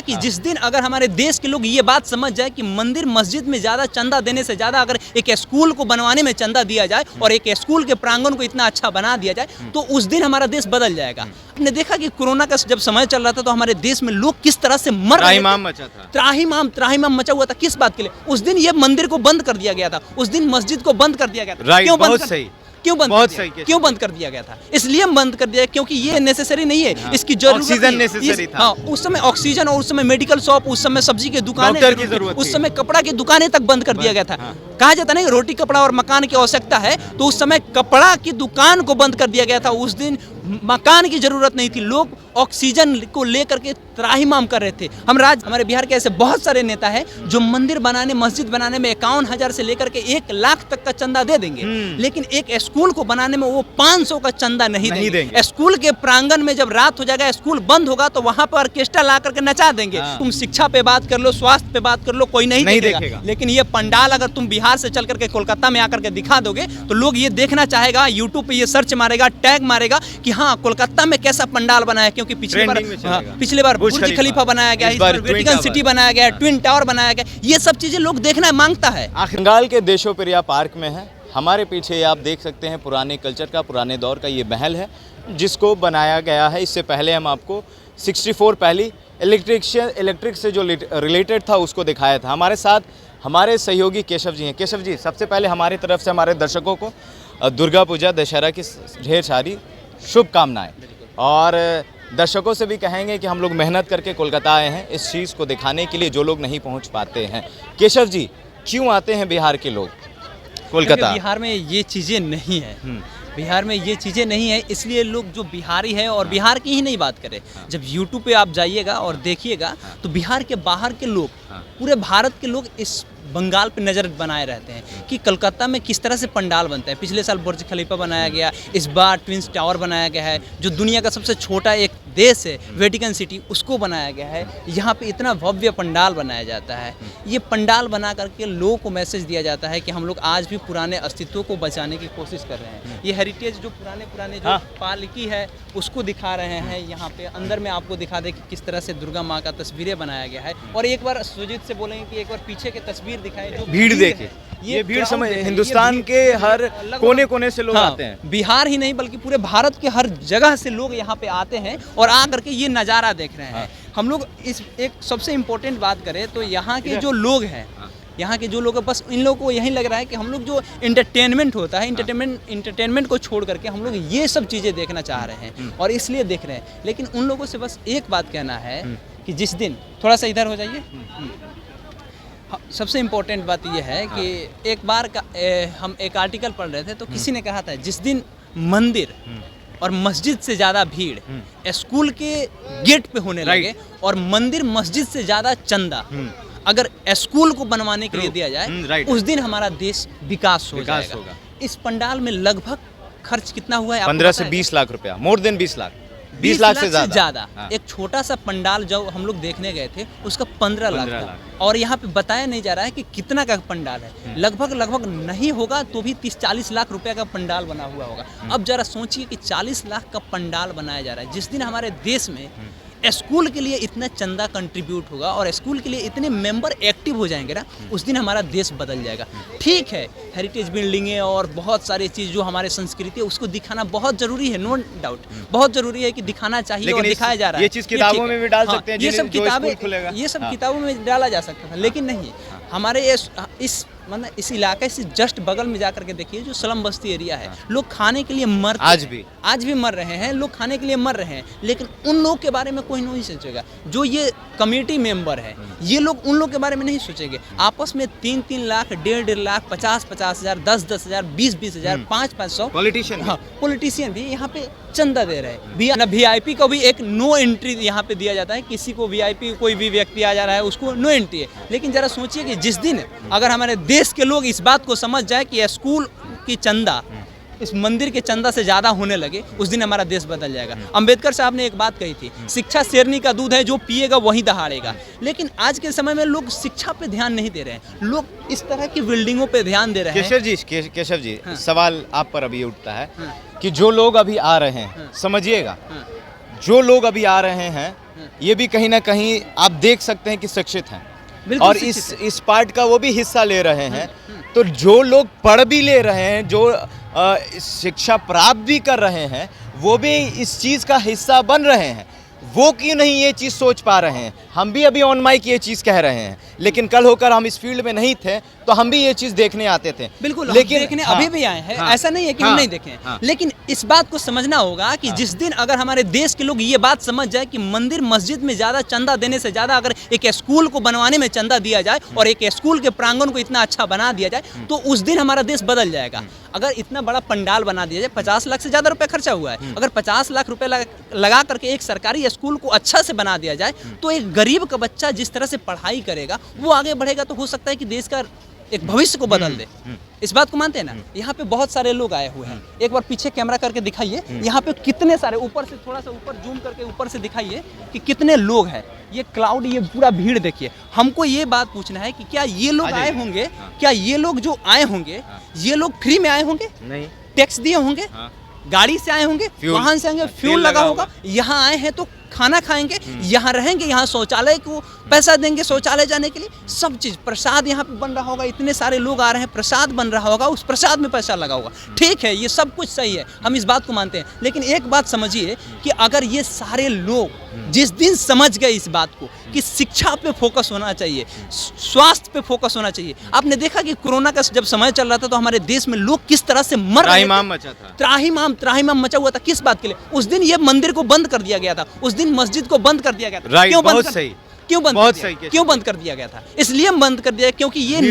कि जिस दिन अगर हमारे देश के लोग ये बात समझ जाए कि मंदिर मस्जिद में ज़्यादा चंदा देने से ज़्यादा अगर एक स्कूल को बनवाने में चंदा दिया जाए और एक स्कूल के प्रांगण को इतना अच्छा बना दिया जाए, तो उस दिन हमारा देश बदल जाएगा। आपने देखा कि कोरोना का जब समय चल रहा था तो हमारे देश में लोग किस तरह से मर रहे थे, त्राहिमाम मचा हुआ था। किस बात के लिए? उस दिन ये मंदिर को बंद कर दिया गया था, उस दिन मस्जिद को बंद कर दिया गया था। क्यों बंद कर दिया गया था? इसलिए बंद कर दिया क्योंकि ये नेसेसरी नहीं है, इसकी जरूरत ऑक्सीजन नेसेसरी था। हाँ, उस समय ऑक्सीजन और उस समय मेडिकल शॉप, उस समय सब्जी की दुकानें, उस समय कपड़ा की दुकानें तक बंद कर दिया गया था। कहा जाता नहीं रोटी कपड़ा और मकान की आवश्यकता है, तो उस समय कपड़ा की दुकान को बंद कर दिया गया था। उस दिन मकान की जरूरत नहीं थी, लोग ऑक्सीजन को लेकर के त्राहिमाम कर रहे थे। हमारे बिहार के ऐसे बहुत सारे नेता हैं जो मंदिर बनाने, मस्जिद बनाने में 51,000 से लेकर के 1 लाख तक का चंदा दे देंगे, लेकिन एक स्कूल को बनाने में वो 500 का चंदा नहीं देंगे। स्कूल के प्रांगण में जब रात हो जाएगा, स्कूल बंद होगा, तो वहां पर ऑर्केस्ट्रा ला करके नचा देंगे। तुम शिक्षा पे बात कर लो, स्वास्थ्य पे बात कर लो, कोई नहीं देखेगा। लेकिन ये पंडाल अगर तुम बिहार से चल करके कोलकाता में आकर के दिखा दोगे, तो लोग ये देखना चाहेगा, यूट्यूब पे ये सर्च मारेगा, टैग मारेगा कि हाँ कोलकाता में कैसा पंडाल बना है। क्योंकि पिछले बार बुर्ज खलीफा बनाया गया, इस बार वेटिकन सिटी बनाया गया, ट्विन टावर बनाया गया। ये सब चीजें लोग देखना मांगता है। बंगाल के देशोप्रिया पार्क में है, हमारे पीछे आप देख सकते हैं पुराने कल्चर का, पुराने दौर का ये महल है जिसको बनाया गया है। इससे पहले हम आपको 64 पहली इलेक्ट्रिक से जो रिलेटेड था उसको दिखाया था। हमारे साथ हमारे सहयोगी केशव जी हैं। केशव जी, सबसे पहले हमारी तरफ से हमारे दर्शकों को दुर्गा पूजा, दशहरा की ढेर सारी शुभकामनाएं, और दर्शकों से भी कहेंगे कि हम लोग मेहनत करके कोलकाता आए हैं इस चीज़ को दिखाने के लिए, जो लोग नहीं पहुंच पाते हैं। केशव जी, क्यों आते हैं बिहार के लोग कोलकाता? बिहार में ये चीज़ें नहीं है, बिहार में ये चीज़ें नहीं है, इसलिए लोग जो बिहारी है और बिहार की ही नहीं बात करें, जब यूट्यूब पे आप जाइएगा और देखिएगा तो बिहार के बाहर के लोग, पूरे भारत के लोग इस बंगाल पे नज़र बनाए रहते हैं कि कलकत्ता में किस तरह से पंडाल बनता है। पिछले साल बुर्ज खलीफा बनाया गया, इस बार ट्विन टावर बनाया गया है, जो दुनिया का सबसे छोटा एक देश है वेटिकन सिटी, उसको बनाया गया है। यहाँ पे इतना भव्य पंडाल बनाया जाता है। ये पंडाल बना करके लोगों को मैसेज दिया जाता है कि हम लोग आज भी पुराने अस्तित्व को बचाने की कोशिश कर रहे हैं। ये हेरिटेज जो पुराने जो पालकी है उसको दिखा रहे हैं। यहाँ पे अंदर में आपको दिखा दे कि किस तरह से दुर्गा माँ का तस्वीरें बनाया गया है। और एक बार सुजीत से बोलेंगे कि एक बार पीछे के तस्वीर दिखाएं, जो भीड़ देखे, ये भीड़ समझ हिंदुस्तान के हर कोने से लोग आते हैं। बिहार ही नहीं बल्कि पूरे भारत के हर जगह से लोग यहाँ पे आते हैं और आ करके ये नज़ारा देख रहे हैं। हम लोग इस एक सबसे इम्पोर्टेंट बात करें तो यहाँ के जो लोग हैं, यहाँ के जो लोग, बस इन लोगों को यही लग रहा है कि हम लोग जो इंटरटेनमेंट होता है, इंटरटेनमेंट को छोड़ करके हम लोग ये सब चीज़ें देखना चाह रहे हैं और इसलिए देख रहे हैं। लेकिन उन लोगों से बस एक बात कहना है कि जिस दिन, थोड़ा सा इधर हो जाइए, सबसे इम्पोर्टेंट बात यह है कि एक बार हम एक आर्टिकल पढ़ रहे थे तो किसी ने कहा था जिस दिन मंदिर और मस्जिद से ज़्यादा भीड़ स्कूल के गेट पे होने लगे और मंदिर मस्जिद से ज़्यादा चंदा अगर स्कूल को बनवाने के लिए दिया जाए, उस दिन हमारा देश विकास हो जाएगा। इस पंडाल में लगभग खर्च कितना हुआ है? 15 से 20 लाख रुपया, मोर देन 20 लाख, 20 लाख से ज़्यादा। एक छोटा सा पंडाल जो हम लोग देखने गए थे उसका 15 लाख था। और यहाँ पे बताया नहीं जा रहा है कि कितना का पंडाल है। लगभग नहीं होगा तो भी 30-40 लाख रुपए का पंडाल बना हुआ होगा। अब जरा सोचिए कि 40 लाख का पंडाल बनाया जा रहा है। जिस दिन हमारे देश में स्कूल के लिए इतना चंदा कंट्रीब्यूट होगा और स्कूल के लिए इतने मेंबर एक्टिव हो जाएंगे ना, उस दिन हमारा देश बदल जाएगा। ठीक है, हेरिटेज बिल्डिंगें और बहुत सारी चीज़ जो हमारे संस्कृति है उसको दिखाना बहुत ज़रूरी है, नो डाउट बहुत ज़रूरी है कि दिखाना चाहिए और दिखाया जा रहा है। ये चीज़ किताबों में भी डाल सकते हैं, ये सब किताबों में डाला जा सकता था, लेकिन नहीं। हमारे इस इलाके से जस्ट बगल में जाकर के देखिए, जो स्लम बस्ती एरिया है, लोग खाने के लिए आज भी मर रहे हैं, लोग खाने के लिए मर रहे हैं। लेकिन उन लोग के बारे में कोई नहीं सोचेगा। जो ये कमेटी मेंबर है, ये लोग उन लोग के बारे में नहीं सोचेंगे। आपस में 3-3 लाख, 1.5 लाख, 50-50 हज़ार, 10-10 हज़ार, 20-20 हज़ार, 500-500 पॉलिटिशियन भी यहाँ पे चंदा दे रहे हैं। VIP को भी एक नो एंट्री यहाँ पे दिया जाता है। किसी को VIP कोई भी व्यक्ति आ जा रहा है उसको नो एंट्री है। लेकिन जरा सोचिए कि जिस दिन अगर हमारे देश के लोग इस बात को समझ जाए कि स्कूल की चंदा इस मंदिर के चंदा से ज़्यादा होने लगे, उस दिन हमारा देश बदल जाएगा। अंबेडकर साहब ने एक बात कही थी, शिक्षा शेरनी का दूध है, जो पिएगा वही दहाड़ेगा। लेकिन आज के समय में लोग शिक्षा पे ध्यान नहीं दे रहे हैं, लोग इस तरह की बिल्डिंगों पे ध्यान दे रहे हैं। केशव जी, सवाल आप पर अभी उठता है कि जो लोग अभी आ रहे हैं, समझिएगा, जो लोग अभी आ रहे हैं ये भी कहीं ना कहीं आप देख सकते हैं कि शिक्षित हैं बिल्कुल और शिक्षित इस पार्ट का वो भी हिस्सा ले रहे हैं। तो जो लोग पढ़ भी ले रहे हैं, जो शिक्षा प्राप्त भी कर रहे हैं, वो भी इस चीज़ का हिस्सा बन रहे हैं। वो क्यों नहीं ये चीज़ सोच पा रहे हैं? हम भी अभी ऑन माइक ये चीज़ कह रहे हैं, लेकिन कल होकर हम इस फील्ड में नहीं थे तो हम भी ये चीज़ देखने आते थे। बिल्कुल, लेकिन हम देखने हाँ, अभी भी आए हैं, हाँ, ऐसा नहीं है कि हाँ, हम नहीं देखे हैं। हाँ, लेकिन इस बात को समझना होगा कि जिस दिन अगर हमारे देश के लोग ये बात समझ जाए कि मंदिर मस्जिद में ज़्यादा चंदा देने से ज़्यादा अगर एक स्कूल को बनवाने में चंदा दिया जाए और एक स्कूल के प्रांगण को इतना अच्छा बना दिया जाए, तो उस दिन हमारा देश बदल जाएगा। अगर इतना बड़ा पंडाल बना दिया जाए, 50 लाख से ज़्यादा रुपये खर्चा हुआ है, अगर 50 लाख रुपए लगा करके एक सरकारी स्कूल को अच्छा से बना दिया जाए, तो एक गरीब का बच्चा जिस तरह से पढ़ाई करेगा वो आगे बढ़ेगा, तो हो सकता है कि देश का एक भविष्य को बदल दे। इस बात को मानते हैं ना? यहाँ पे बहुत सारे लोग आए हुए हैं, एक बार पीछे कैमरा करके दिखाइए, यहाँ पे कितने सारे, ऊपर से थोड़ा सा ऊपर जूम करके ऊपर से दिखाइए कि कितने लोग हैं। ये क्लाउड, ये पूरा भीड़ देखिए। हमको ये बात पूछना है कि क्या ये लोग आए होंगे, क्या ये लोग जो आए होंगे, ये लोग फ्री में आए होंगे? नहीं, टैक्स दिए होंगे, गाड़ी से आए होंगे, वाहन से आएंगे, फ्यूल लगा होगा, यहाँ आए हैं तो खाना खाएंगे, यहाँ रहेंगे, यहाँ शौचालय को पैसा देंगे शौचालय जाने के लिए, सब चीज़, प्रसाद यहाँ पे बन रहा होगा, इतने सारे लोग आ रहे हैं, प्रसाद बन रहा होगा, उस प्रसाद में पैसा लगा होगा। ठीक है, ये सब कुछ सही है, हम इस बात को मानते हैं। लेकिन एक बात समझिए कि अगर ये सारे लोग जिस दिन समझ गए इस बात को कि शिक्षा पे फोकस होना चाहिए, स्वास्थ्य पे फोकस होना चाहिए। आपने देखा कि कोरोना का जब समय चल रहा था तो हमारे देश में लोग किस तरह से मर रहे थे, मचा था, त्राहिमाम मचा हुआ था। किस बात के लिए? उस दिन ये मंदिर को बंद कर दिया गया था, उस दिन मस्जिद को बंद कर दिया गया था। क्यों बंद कर दिया गया था? इसलिए बंद कर दिया क्योंकि ये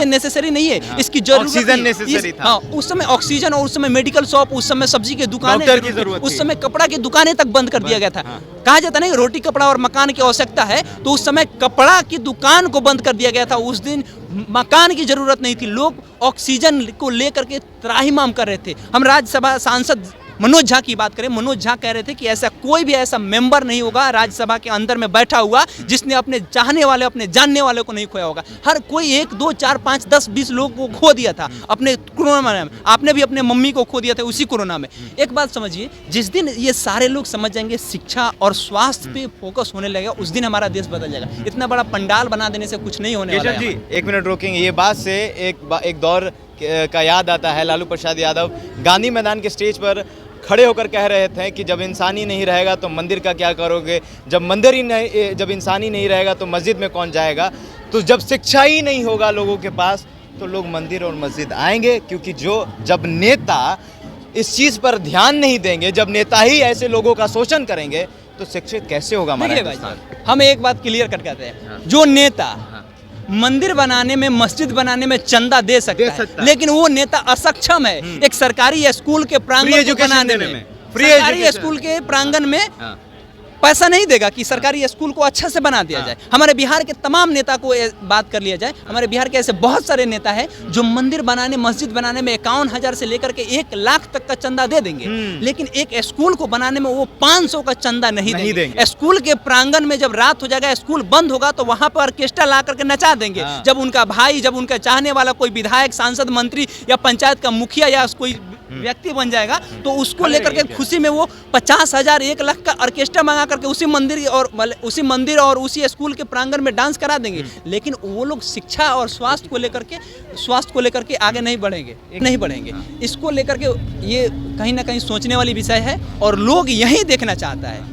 नेसेसरी नहीं है, इसकी जरूरत हाँ, उस समय ऑक्सीजन और उस समय मेडिकल शॉप, उस समय सब्जी की दुकानें, उस समय कपड़ा की दुकानें तक बंद कर दिया गया था। कहा जाता नहीं रोटी कपड़ा और मकान की आवश्यकता है, तो उस समय कपड़ा की दुकान को बंद कर दिया गया था। उस दिन मकान की जरूरत नहीं थी, लोग ऑक्सीजन को लेकर के त्राहिमाम कर रहे थे। हम राज्यसभा सांसद मनोज झा की बात करें, मनोज झा कह रहे थे कि ऐसा कोई भी ऐसा मेंबर नहीं होगा राज्यसभा के अंदर में बैठा हुआ जिसने अपने चाहने वाले, अपने जानने वाले को नहीं खोया होगा। हर कोई 1, 2, 4, 5, 10, 20 लोगों को खो दिया था अपने कोरोना में। आपने भी अपने मम्मी को खो दिया था उसी कोरोना में। एक बात समझिए, जिस दिन ये सारे लोग समझ जाएंगे शिक्षा और स्वास्थ्य पे फोकस होने लगेगा, उस दिन हमारा देश बदल जाएगा। इतना बड़ा पंडाल बना देने से कुछ नहीं होने वाला है। जी, 1 मिनट रोकेंगे। ये बात से एक दौर का याद आता है। लालू प्रसाद यादव गांधी मैदान के स्टेज पर खड़े होकर कह रहे थे कि जब इंसान ही नहीं रहेगा तो मंदिर का क्या करोगे, जब इंसान ही नहीं रहेगा तो मस्जिद में कौन जाएगा। तो जब शिक्षा ही नहीं होगा लोगों के पास तो लोग मंदिर और मस्जिद आएंगे, क्योंकि जब नेता इस चीज़ पर ध्यान नहीं देंगे, जब नेता ही ऐसे लोगों का शोषण करेंगे तो शिक्षित कैसे होगा हमारा हिंदुस्तान। हम एक बात क्लियर कर कहते हैं, जो नेता मंदिर बनाने में, मस्जिद बनाने में चंदा दे सकता है, लेकिन वो नेता असक्षम है एक सरकारी स्कूल के प्रांगण को बनाने में, सरकारी स्कूल के प्रांगण में पैसा नहीं देगा कि सरकारी स्कूल को अच्छा से बना दिया जाए। हमारे बिहार के तमाम नेता को बात कर लिया जाए, हमारे बिहार के ऐसे बहुत सारे नेता हैं जो मंदिर बनाने, मस्जिद बनाने में 51,000 से लेकर के 1 लाख तक का चंदा दे देंगे, लेकिन एक स्कूल को बनाने में वो 500 का चंदा नहीं देंगे। स्कूल के प्रांगण में जब रात हो जाएगा, स्कूल बंद होगा, तो वहां पर ऑर्केस्ट्रा ला करके नचा देंगे। जब उनका भाई, जब उनका चाहने वाला कोई विधायक, सांसद, मंत्री या पंचायत का मुखिया या कोई व्यक्ति बन जाएगा, तो उसको लेकर के खुशी में वो 50,000, 1 लाख का ऑर्केस्ट्रा मंगा करके उसी मंदिर और उसी स्कूल के प्रांगण में डांस करा देंगे। लेकिन वो लोग शिक्षा और स्वास्थ्य को लेकर के आगे नहीं बढ़ेंगे। इसको लेकर के ये कहीं ना कहीं सोचने वाली विषय है और लोग यही देखना चाहता है।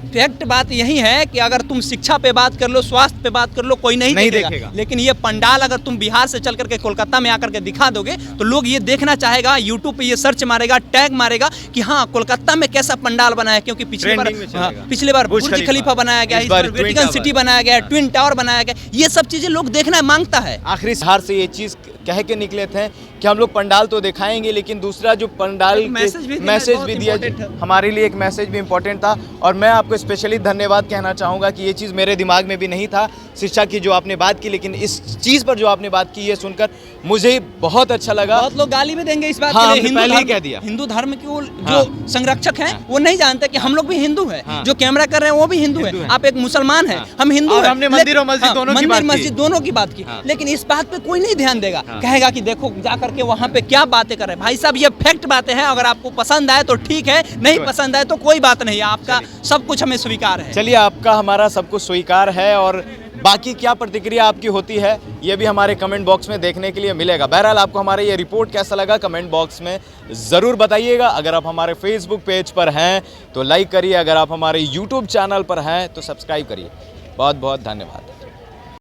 फैक्ट बात यही है कि अगर तुम शिक्षा पे बात कर लो, स्वास्थ्य पे बात कर लो, कोई नहीं देखेगा। लेकिन ये पंडाल अगर तुम बिहार से चल करके कोलकाता में आकर के दिखा दोगे तो लोग ये देखना चाहेगा, यूट्यूब पे ये सर्च मारेगा, टैग मारेगा कि हाँ कोलकाता में कैसा पंडाल बना है। क्योंकि पिछले बार बुर्ज खलीफा बनाया गया, इस बार वेटिकन सिटी बनाया गया, ट्विन टावर बनाया गया, ये सब चीजें लोग देखना मांगता है। आखिरी हार से ये चीज कह के निकले थे कि हम लोग पंडाल तो दिखाएंगे, लेकिन दूसरा जो पंडाल मैसेज भी दिया, हमारे लिए एक मैसेज भी इम्पोर्टेंट था। और मैं आपको स्पेशली धन्यवाद कहना चाहूँगा कि ये चीज़ मेरे दिमाग में भी नहीं था, शिक्षा की जो आपने बात की, लेकिन इस चीज़ पर जो आपने बात की ये सुनकर मुझे बहुत अच्छा लगा। बहुत लोग गाली भी देंगे इस बात के लिए, हिंदू धर्म के जो संरक्षक हैं वो नहीं जानते कि हम लोग भी हिंदू हैं, जो कैमरा कर रहे हैं वो भी हिंदू हैं, आप एक मुसलमान हैं, हम हिंदू हैं। हमने मंदिर और मस्जिद दोनों की बात की, लेकिन इस बात पे कोई नहीं ध्यान देगा, कहेगा कि देखो जा करके वहाँ पे क्या बातें कर रहे हैं। भाई साहब, ये फैक्ट बातें हैं, अगर आपको पसंद आए तो ठीक है, नहीं पसंद आए तो कोई बात नहीं, आपका सब कुछ हमें स्वीकार है। चलिए, आपका हमारा सब कुछ स्वीकार है, और बाकी क्या प्रतिक्रिया आपकी होती है ये भी हमारे कमेंट बॉक्स में देखने के लिए मिलेगा। बहरहाल, आपको हमारा ये रिपोर्ट कैसा लगा कमेंट बॉक्स में ज़रूर बताइएगा। अगर आप हमारे फेसबुक पेज पर हैं तो लाइक करिए, अगर आप हमारे यूट्यूब चैनल पर हैं तो सब्सक्राइब करिए। बहुत बहुत धन्यवाद।